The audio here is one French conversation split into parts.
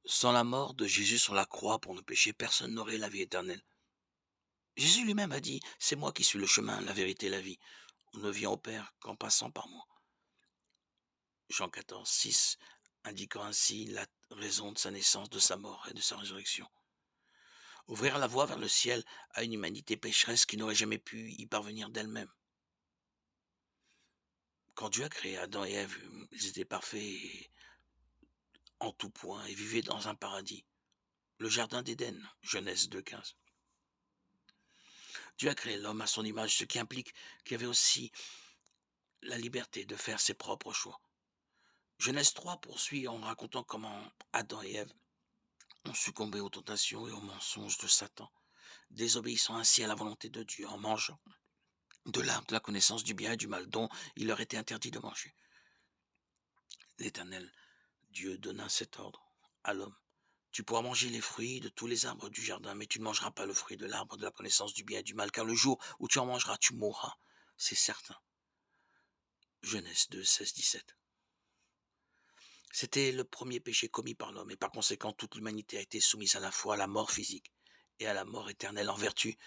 Sans la mort de Jésus sur la croix pour nos péchés, personne n'aurait la vie éternelle. Jésus lui-même a dit: «C'est moi qui suis le chemin, la vérité et la vie. On ne vient au Père qu'en passant par moi». Jean 14, 6, indiquant ainsi la raison de sa naissance, de sa mort et de sa résurrection. Ouvrir la voie vers le ciel à une humanité pécheresse qui n'aurait jamais pu y parvenir d'elle-même. Quand Dieu a créé Adam et Ève, ils étaient parfaits en tout point et vivaient dans un paradis, le jardin d'Éden, Genèse 2,15. Dieu a créé l'homme à son image, ce qui implique qu'il y avait aussi la liberté de faire ses propres choix. Genèse 3 poursuit en racontant comment Adam et Ève ont succombé aux tentations et aux mensonges de Satan, désobéissant ainsi à la volonté de Dieu en mangeant de l'arbre de la connaissance du bien et du mal dont il leur était interdit de manger. L'Éternel Dieu donna cet ordre à l'homme: tu pourras manger les fruits de tous les arbres du jardin, mais tu ne mangeras pas le fruit de l'arbre de la connaissance du bien et du mal, car le jour où tu en mangeras, tu mourras, c'est certain. Genèse 2, 16, 17. C'était le premier péché commis par l'homme, et par conséquent toute l'humanité a été soumise à la fois à la mort physique et à la mort éternelle en vertu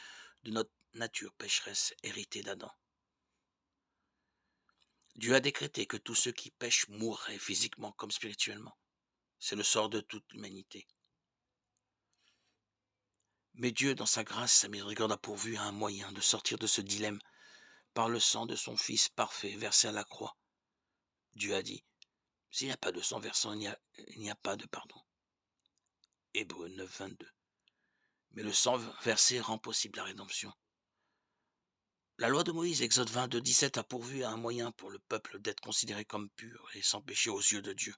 de notre nature pécheresse héritée d'Adam. Dieu a décrété que tous ceux qui pêchent mourraient physiquement comme spirituellement. C'est le sort de toute l'humanité. Mais Dieu, dans sa grâce et sa miséricorde, a pourvu à un moyen de sortir de ce dilemme par le sang de son Fils parfait versé à la croix. Dieu a dit: s'il n'y a pas de sang versant, il n'y a pas de pardon. Hébreux 9, 22. Mais le sang versé rend possible la rédemption. La loi de Moïse, Exode 22, 17, a pourvu à un moyen pour le peuple d'être considéré comme pur et sans péché aux yeux de Dieu: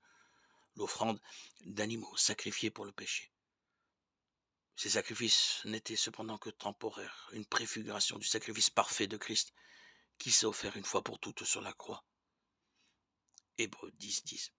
l'offrande d'animaux sacrifiés pour le péché. Ces sacrifices n'étaient cependant que temporaires, une préfiguration du sacrifice parfait de Christ qui s'est offert une fois pour toutes sur la croix. Hébreux 10, 10.